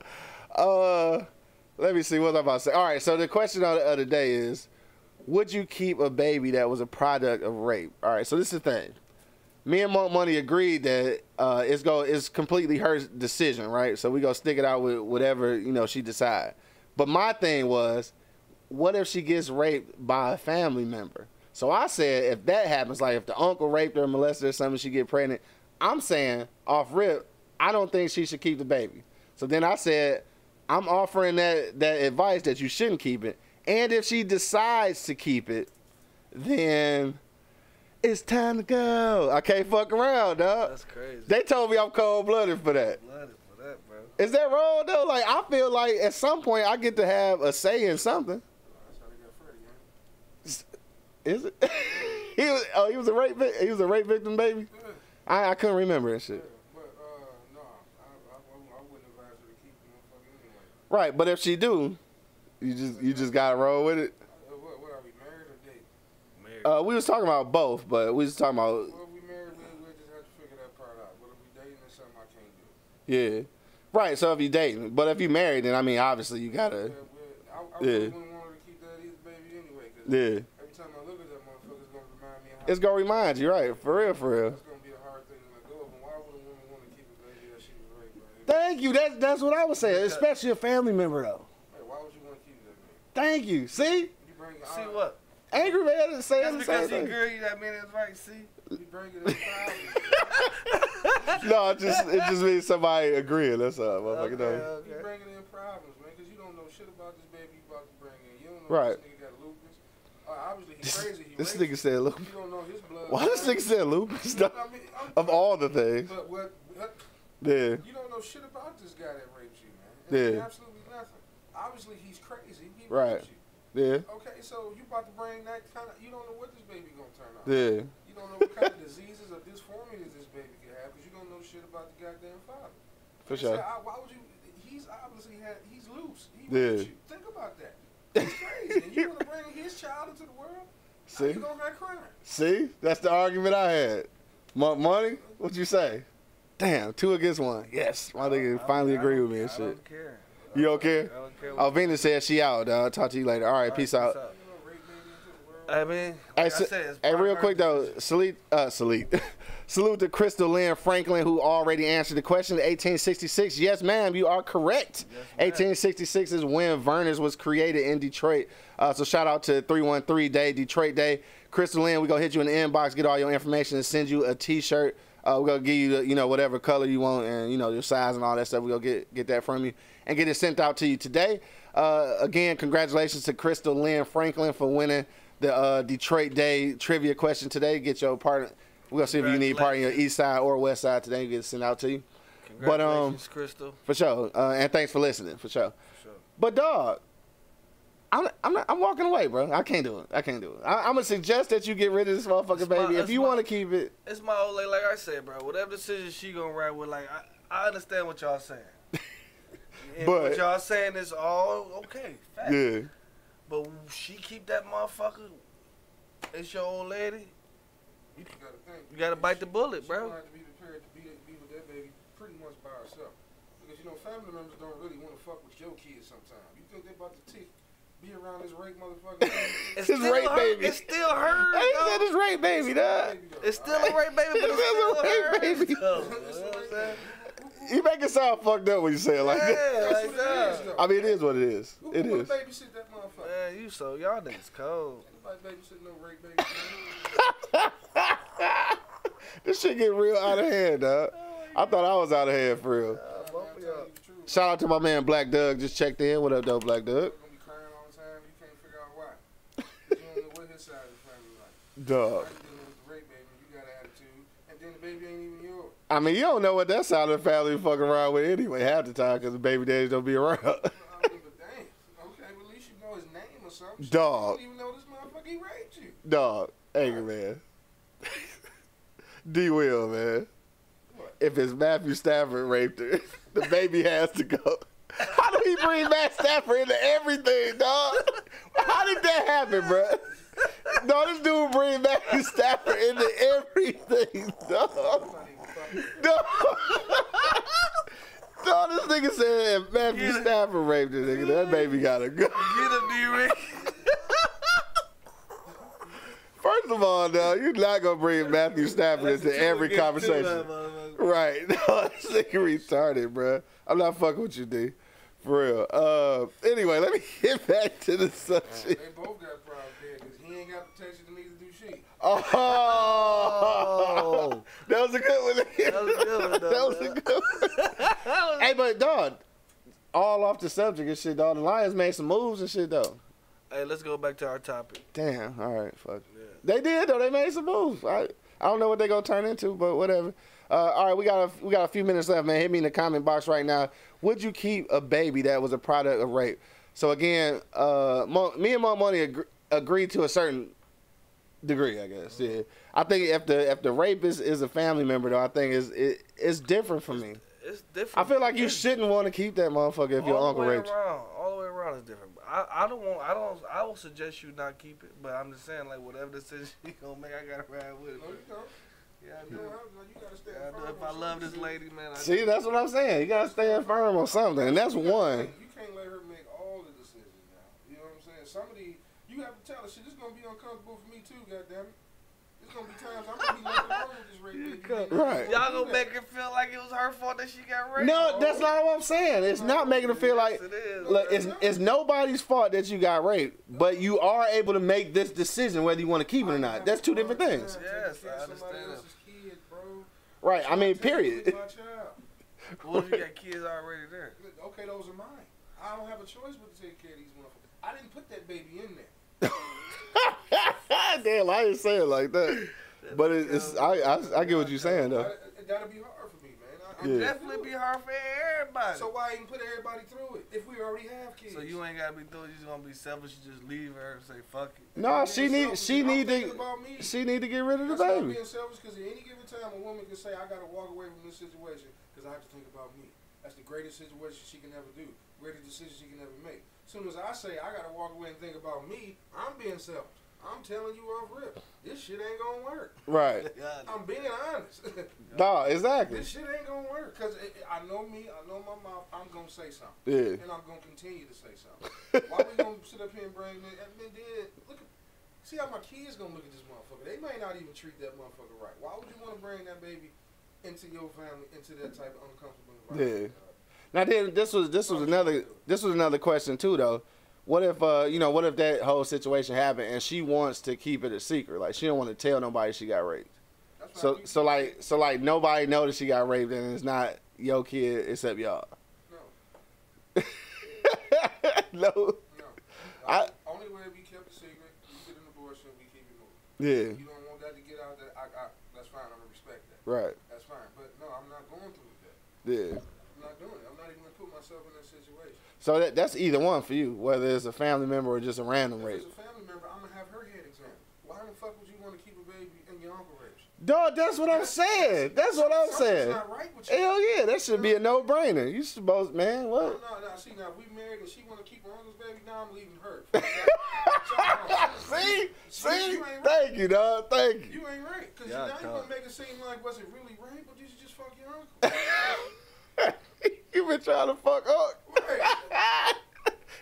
Let me see what I'm about to say. All right, so the question of the day is, would you keep a baby that was a product of rape? All right, so this is the thing. Me and Monk Money agreed that it's completely her decision, right? So we gonna stick it out with whatever she decide. But my thing was, what if she gets raped by a family member? So I said, if that happens, like if the uncle raped her, molested her, or something, she get pregnant, I'm saying off rip, I don't think she should keep the baby. So then I said, I'm offering that advice that you shouldn't keep it. And if she decides to keep it, then it's time to go. I can't fuck around, dog. That's crazy. They told me I'm cold-blooded for that. Cold-blooded for that, bro. Is that wrong, though? Like, I feel like at some point I get to have a say in something. That's how they got Freddie, man. Is it? He was a rape victim, baby? Yeah. I couldn't remember that Yeah. shit. But, no, I wouldn't advise her to keep the motherfucker anyway. Right, but if she do, you just gotta roll with it. What are we, married or dating? Married. We was talking about both, but we was talking about, Well, if we married, we'll just have to figure that part out. But if we dating, that's something I can't do. yeah. Right, so if you dating, but if you married, then I mean, obviously you gotta, I really wouldn't want her to keep that either, baby, anyway. Cause yeah. every time I look at that motherfucker, it's going to remind me of how It's gonna remind you, right? For real, for real. it's going to be a hard thing to let go of. And why would a woman want to keep a baby that she was raped by? Thank you. That's what I was saying, especially a family member though. Hey, why would you want to keep that baby? Thank you. See, You bring it See what? Angry Man is saying That's the same because he thing. agree that man is right. See? You bring it in problems. No, it just means somebody agreeing. That's all, motherfucker. Okay, know. You okay. bringing in problems, man, because you don't know shit about this baby you about to bring in. You don't know Right. if this nigga got lupus. Obviously, he's crazy. He This raped nigga said you. lupus. You don't know his blood. Why this nigga said lupus? No, I mean, of all the things. But what? Yeah. You don't know shit about this guy that raped you, man. Yeah. Absolutely nothing. Obviously, he's crazy. He Right. raped you. Yeah. Okay, so you about to bring that kind of. You don't know what this baby gonna turn out. Yeah. You don't know what kind of diseases or disformities this baby could have because you don't know shit about the goddamn father. For Like I sure. said, why would you? He's obviously he's loose. He Yeah. raped you. Think about that. That's crazy. And you want to bring his child into the world? See? You gonna have crime. See? That's the argument I had. Money? What'd you say? Damn, 2 against 1. Yes. My nigga finally agreed with me and I shit. don't care. You don't care? I don't care. Oh, Venus said she out, dog. Talk to you later. All right, peace out. You know, rape baby into the world. I mean, Hey, like I said, it's hey, part real of her quick though, decision. salute to Crystal Lynn Franklin, who already answered the question. 1866, yes, ma'am, you are correct. Yes, ma'am. 1866 is when Vernors was created in Detroit. So shout out to 313 Day, Detroit Day. Crystal Lynn, we're gonna hit you in the inbox, get all your information, and send you a T-shirt. We're gonna give you, whatever color you want, and your size and all that stuff. We're gonna get that from you and get it sent out to you today. Again, congratulations to Crystal Lynn Franklin for winning the Detroit Day trivia question today. Get your part. We're gonna see if you need part in your east side or west side today. Get it sent out to you. Congratulations, Crystal. For sure. And thanks for listening. For sure. For sure. But dog, I'm walking away, bro. I can't do it. I'm gonna suggest that you get rid of this motherfucker, baby. If you want to keep it. It's my old lady, like I said, bro. Whatever decision she gonna ride with, like I understand what y'all saying. And But- what y'all saying is all okay, fact. Yeah. But she keep that motherfucker. it's your old lady. You gotta think. You gotta bite the bullet, She bro. gonna have to be prepared to be with that baby pretty much by herself. Because you know, family members don't really want to fuck with your kids sometimes. You think they about to be around this rape motherfucker? It's his rape baby. It's still her. He said his rape baby, dog. It's still a rape baby, but it's still a rape baby. You make it sound fucked up when you say it like that. Like that. I mean, it is what it is. Who It is. babysit that motherfucker? Man, y'all niggas cold. Anybody babysit no rape baby? This shit get real out of hand, dog. I thought I was out of hand for real. Shout out to my man Black Doug. Just checked in. What up, though, Black Doug? You're gonna be crying all the time. You can't figure out why. You don't know what his side of the family like. Dog. Now you dealing with the rape baby. You got an attitude, and then the baby ain't even yours. I mean, you don't know what that side of the family fucking around with anyway half the time because the baby daddies don't be around. But damn. Okay, but at least you know his name or something. Dog. You don't even know this motherfucker he raped you. Dog. Angry man. D. Will, man. What? If it's Matthew Stafford raped her, the baby has to go. How do he bring Matt Stafford into everything, dog? How did that happen, bro? No, this dude bring Matthew Stafford into everything, dog. Dog. Dog, this nigga said if Matthew Stafford raped this nigga, that baby gotta go. Get him, D-Rick. First of all, dog, you're not gonna bring Matthew Stafford into every conversation. Right. No, this nigga retarded, bro. I'm not fucking with you, D. For real. Anyway, let me get back to the subject. They both got problems there because he ain't got protection to neither do she. Oh, that was a good one. That was a good one, though, That was a good one. Hey, but dog, all off the subject and shit, dog. The Lions made some moves and shit, though. Hey, let's go back to our topic. Damn. All right, fuck. Yeah. They did though. They made some moves. I don't know what they gonna turn into, but whatever. All right, we got a few minutes left, man. Hit me in the comment box right now. Would you keep a baby that was a product of rape? So again, me and Monk Money agreed to a certain degree, I guess. Yeah, I think if the rapist is a family member, though, I think it's different for me. It's different. I feel like you shouldn't want to keep that motherfucker if your uncle raped you. All the way around is different. I will suggest you not keep it, but I'm just saying, like, whatever decision you gonna make, I gotta ride with it. No, you don't. Yeah, I do. You gotta stay Yeah, I do. firm If on I love something. this lady, man, See, that's what I'm saying. You gotta stand firm on something, and that's one. You can't let her make all the decisions now. You know what I'm saying? Somebody, you have to tell her, shit, this is gonna be uncomfortable for me too, goddammit. There's gonna be times I'm gonna be left alone with this rape baby. Right. Y'all gonna make her feel like it was her fault that she got raped? No, that's not what I'm saying. It's not making her feel like Yes, it is. look, it's nobody's fault that you got raped, but you are able to make this decision whether you want to keep it or not. That's two different things. Yes, I Somebody understand. else's kid, bro. Right. I mean, Tell you period. it's my child. What if you got kids already there? Okay, those are mine. I don't have a choice but to take care of these motherfuckers. I didn't put that baby in there. Damn, I didn't say it like that. But it's I get what you're saying though. That'll be hard for me, man. Yeah. Definitely be hard for everybody. So why even put everybody through it if we already have kids? So you ain't gotta be through it. You just gonna be selfish. You just leave her and say fuck it. No, she need I'm to thinking about me. she need to get rid of the That's not baby. being selfish because at any given time a woman can say I gotta walk away from this situation because I have to think about me. That's the greatest situation she can ever do. Greatest decision she can ever make. As soon as I say I gotta walk away and think about me, I'm being selfish. I'm telling you off rip. This shit ain't gonna work. Right. I'm being honest. No, exactly. This shit ain't gonna work because I know me. I know my mouth. I'm gonna say something. Yeah. And I'm gonna continue to say something. Why we gonna sit up here and bring in? And then look at, see how my kids gonna look at this motherfucker. They may not even treat that motherfucker right. Why would you want to bring that baby into your family, into that type of uncomfortable environment? Yeah. Now then, this was another question too though. What if what if that whole situation happened and she wants to keep it a secret? Like she don't want to tell nobody she got raped. That's So right. like nobody know that she got raped and it's not your kid except y'all. No. No. No. I- Only way we kept a secret. We get an abortion. We keep it moving. Yeah. You don't want that to get out there. That's fine. I'm gonna respect that. Right. That's fine. But no, I'm not going through with that. Yeah. I'm not doing it. I'm not even gonna put myself in that situation. So that's either one for you, whether it's a family member or just a random If rape. it's a family member, I'm gonna have her head examined. Why the fuck would you want to keep a baby and your uncle rapes you? Dog, that's what I'm saying. That's what I'm saying. Not right with you. Hell yeah, that should be a no-brainer. You supposed, man, what? No. See, now we married and she want to keep her uncle's baby. Now I'm leaving her. See? Thank you, dog. Thank you. You ain't right. Because now you're going to make it seem like, was it really rape or did you just fuck your uncle? You been trying to fuck up. Right.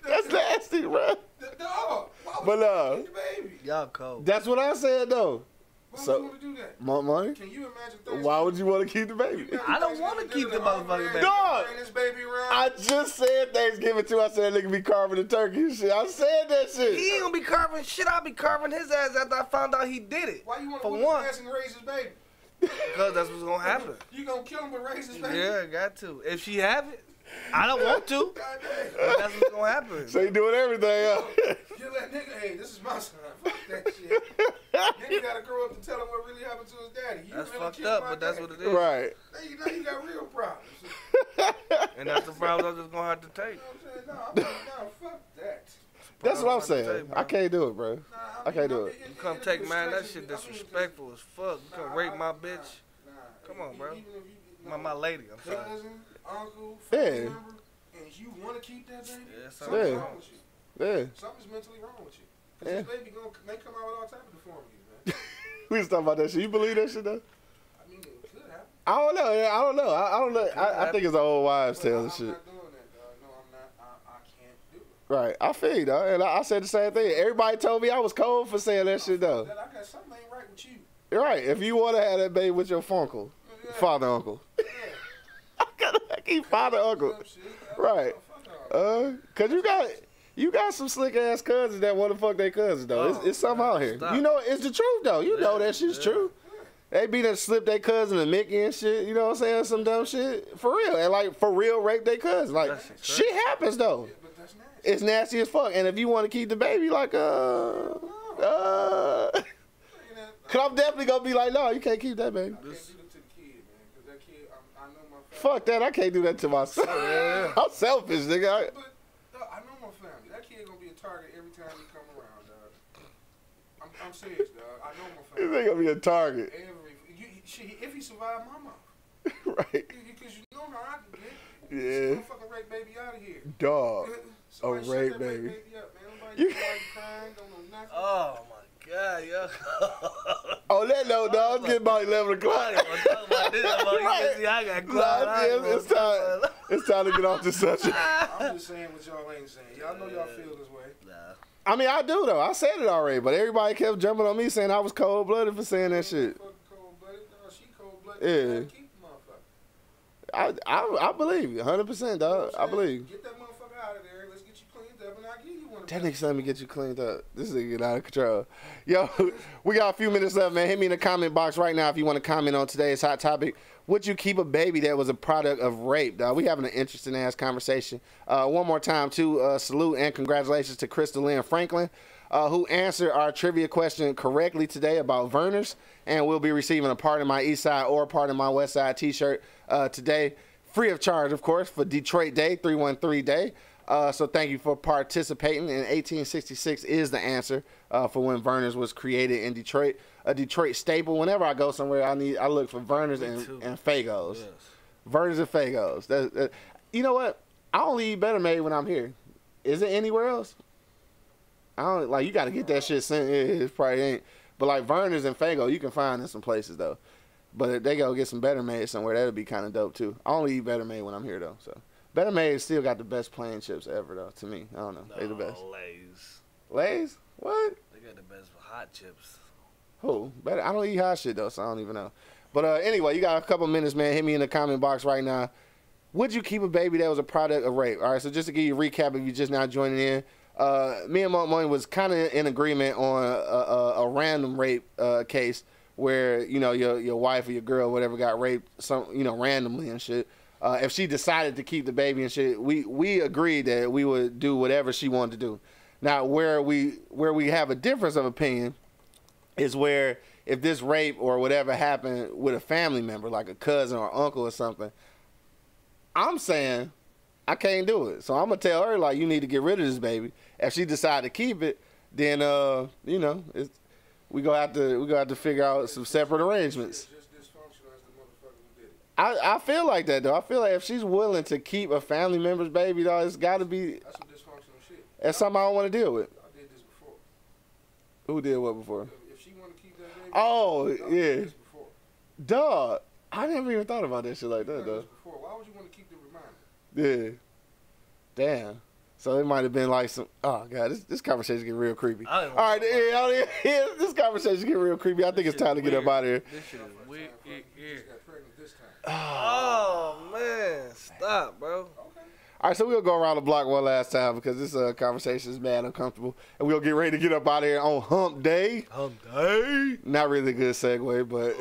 That's nasty, bro. Dog. But baby. Y'all cold. that's what I said though. Why would you want to do that? More money? Can you imagine Thanksgiving? Why would you want to keep the baby? I don't want to keep the motherfucking baby. Dog. Bring this baby around. I just said Thanksgiving too. I said nigga be carving the turkey and shit. I said that shit. He ain't gonna be carving shit. I'll be carving his ass after I found out he did it. Why you want to For put one. his ass and raise his baby? Because that's what's gonna happen. You gonna kill him but raise his baby? Yeah, got to. If she have it, I don't want to. God damn. But that's what's gonna happen. So you doing everything, huh? You let nigga, hey, this is my son. Fuck that shit. Then you gotta grow up and tell him what really happened to his daddy. You That's really fucked killed up, my but that's daddy. what it is. Right. Now you got real problems. And that's the problem I'm just gonna have to take. You know what I'm saying? No, fuck that. That's what I'm Problem I'm saying. gonna I take, can't do it, bro. Nah, I can't do it. You come take mine, that shit disrespectful as fuck. You come rape my bitch. Come on, bro. My lady, I'm sorry. Cousin, uncle, Yeah. family member, and you want to keep that baby? Yeah, Something's Yeah. wrong with you. Yeah. Something's mentally wrong with you. Because Yeah. this baby may come out with all type of deformities, man. We was talking about that shit. You believe that shit though? I mean, it could happen. I don't know. Yeah, I don't know. I don't know. I think it's an old wives' But tale I'm and shit. not doing that, dog. No, I'm not. I can't do it. Right. I feel you, though. And I said the same thing. Everybody told me I was cold for saying that shit, though. That I got something ain't right with you. You're right. If you want to have that baby with your funkle, Yeah. father, uncle. Yeah. I gotta keep father, uncle. Dumb shit. Right. Fuck all that. Cause you got some slick ass cousins that want to fuck their cousins though. It's something out here. Stop. You know, it's the truth though. You know that shit's true. They be done slip their cousin a Mickey and shit. You know what I'm saying? Some dumb shit for real, and like for real rape their cousin. Like That shit's shit happens though. Yeah, but that's nasty. It's nasty as fuck. And if you want to keep the baby, like cause I'm definitely gonna be like, no, you can't keep that baby. I can't do that to the kid, man. Because that kid, I know my family. Fuck that. I can't do that to myself. Yeah. I'm selfish, nigga. But I know my family. That kid gonna be a target every time he come around, dog. I'm serious, dog. I know my This family. ain't gonna be a target. If he survived my mouth. Right. Because you know how I can get. Yeah. Some fucking rape baby out of here. Dog. Somebody shut rape that baby. up, man. You- Nobody crying, don't know nothing. Oh my God, yo. On that note, dog, it's getting about 11 o'clock. I got Nah, it's time to get off this subject. I'm just saying what y'all ain't saying. Y'all know y'all feel this way. Nah. I mean, I do, though. I said it already, but everybody kept jumping on me saying I was cold-blooded for saying that shit. Fucking cold-blooded. No, she cold-blooded. Yeah. You gotta keep the motherfucker. I believe you, 100%, dog. I believe you. Get that motherfucker out of there. Let's get you cleaned up, and I'll give you one. That nigga let me get you cleaned up. This is getting out of control. Yo, we got a few minutes left, man. Hit me in the comment box right now if you want to comment on today's hot topic. Would you keep a baby that was a product of rape, dog? We having an interesting ass conversation. One more time, too, salute and congratulations to Crystal Lynn Franklin, who answered our trivia question correctly today about Vernors, and will be receiving a Part of My East Side or Part of My West Side t-shirt today, free of charge, of course, for Detroit Day, 313 Day. So thank you for participating. And 1866 is the answer for when Vernors was created in Detroit. A Detroit staple. Whenever I go somewhere, I look for Vernors and Fagos. Yes. Vernors and Fagos. You know what? I only eat Better Made when I'm here. Is it anywhere else? I don't like. You got to get that shit sent. It probably ain't. But like Vernors and Fago, you can find in some places though. But if they go get some Better Made somewhere, that'd be kind of dope too. I only eat Better Made when I'm here though. So Better Made still got the best plain chips ever though. To me, I don't know. They the best. Lay's. Lay's? What? They got the best hot chips. Who? Better. I don't eat hot shit though, so I don't even know. But anyway, you got a couple minutes, man. Hit me in the comment box right now. Would you keep a baby that was a product of rape? All right. So just to give you a recap, if you're just now joining in, me and Monk Money was kind of in agreement on a random rape case where your wife or your girl or whatever got raped randomly and shit. If she decided to keep the baby and shit, we agreed that we would do whatever she wanted to do. Now where we have a difference of opinion is where if this rape or whatever happened with a family member like a cousin or uncle or something, I'm saying I can't do it. So I'm gonna tell her like you need to get rid of this baby. If she decide to keep it, then we gonna have to figure out some separate arrangements. Just dysfunctional as the motherfucker who did it. I feel like that though. I feel like if she's willing to keep a family member's baby, though, it's got to be. That's some dysfunctional shit. That's something I don't want to deal with. I did this before. Who did what before? If she want to keep that baby, Oh, I did yeah. this before. Dog, I never even thought about that shit like I that did though. this before. Why would you want to keep the reminder? Yeah. Damn. So it might have been like some. Oh god, this conversation get real creepy. All right, yeah, this conversation get real creepy. I think it's time to get up out of here. This shit is weird. You just got pregnant this time. Oh man, stop, bro. Okay. All right, so we'll go around the block one last time because this conversation is mad uncomfortable, and we'll get ready to get up out of here on Hump Day. Hump Day. Not really a good segue, but.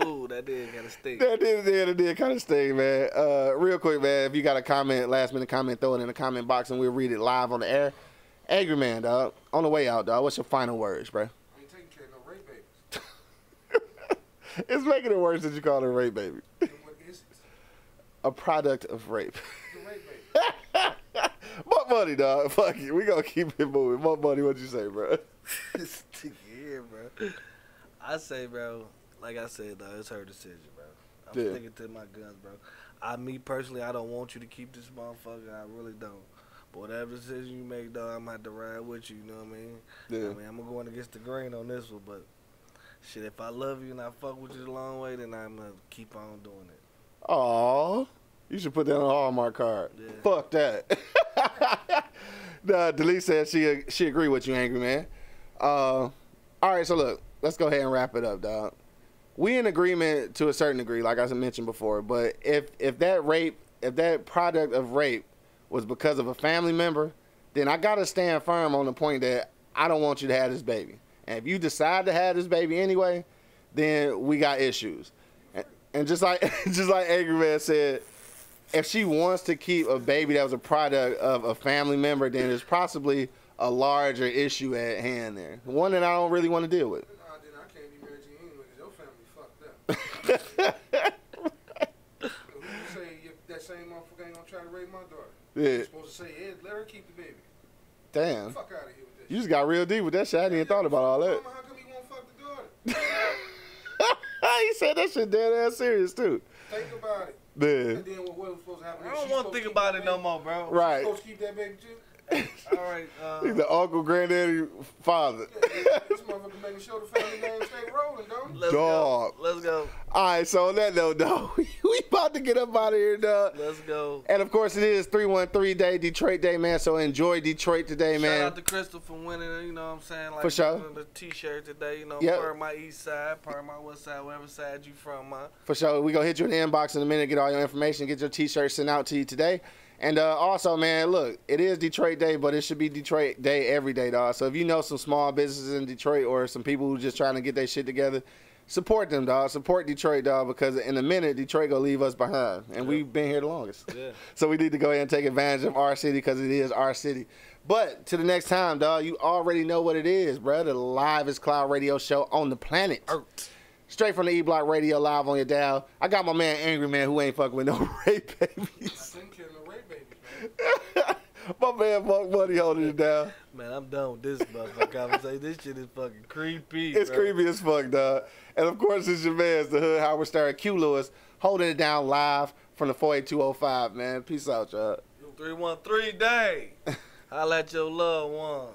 Ooh, that did kind of stink. That did kind of stink, man. Real quick, man, if you got a comment, last minute comment, throw it in the comment box and we'll read it live on the air. Angry man, dog. On the way out, dog. What's your final words, bro? I ain't taking care of no rape babies. It's making it worse that you call it a rape baby. And what is it? A product of rape. The rape baby. More money, dog. Fuck it. We gonna keep it moving. More money, what you say, bro? Yeah, bro. I say, bro, like I said, dog, it's her decision, bro. I'm Yeah. sticking to my guns, bro. Me personally, I don't want you to keep this motherfucker. I really don't. But whatever decision you make, dog, I'm gonna have to ride with you. You know what I mean? Yeah. I mean, I'm gonna go in against the grain on this one, but shit, if I love you and I fuck with you the long way, then I'm gonna keep on doing it. Aw. You should put that on a Hallmark card. Yeah. Fuck that. Delise said she agree with you, angry man. All right, so look, let's go ahead and wrap it up, dog. We in agreement to a certain degree, like I mentioned before. But if that product of rape was because of a family member, then I gotta stand firm on the point that I don't want you to have this baby. And if you decide to have this baby anyway, then we got issues. And just like Angry Man said, if she wants to keep a baby that was a product of a family member, then there's possibly a larger issue at hand there. One that I don't really want to deal with. Nah, then I can't be married to you anyway because your family fucked up. Who you say if that same motherfucker ain't gonna try to rape my daughter? Yeah. You're supposed to say, Ed, let her keep the baby. Damn. Fuck out of here with that You shit. just got real deep with that shit. I didn't even thought about all that. Mama, how come he won't fuck the daughter? He said that shit dead ass serious too. Think about it. Yeah. And then what was supposed to happen? I don't want to think about it no more, bro. Right. Supposed to keep that baby too? All right. He's the uncle, granddaddy, father. Yeah, this motherfucker making sure the family name stay rolling, don't he? Let's Dog. go. Let's go. All right, so on that note, dog, we about to get up out of here, dog. Let's go. And of course, it is 313 Day, Detroit Day, man. So enjoy Detroit today, man. Shout out to Crystal for winning, you know what I'm saying? Like For sure. The t-shirt today, you know, Yep. part of my east side, part of my west side, whatever side you from, man. For sure. We're going to hit you in the inbox in a minute, get all your information, get your t-shirt sent out to you today. And also, man, look, it is Detroit Day, but it should be Detroit Day every day, dog. So if you know some small businesses in Detroit or some people who just trying to get their shit together, support them, dog. Support Detroit, dog, because in a minute, Detroit going to leave us behind. And we've been here the longest. Yeah. So we need to go ahead and take advantage of our city because it is our city. But to the next time, dog, you already know what it is, bro. The livest cloud radio show on the planet. Earth. Straight from the E-Block Radio live on your dial. I got my man Angry Man who ain't fucking with no rape babies. I think killing no rape babies, man. My man Monk Money holding it down. Man, I'm done with this motherfucker conversation. This shit is fucking creepy, It's bro. creepy as fuck, dog. And of course, it's your man's the Hood Howard Stern Q Lewis holding it down live from the 48205, man. Peace out, y'all. 313 Day. Holla at your loved ones.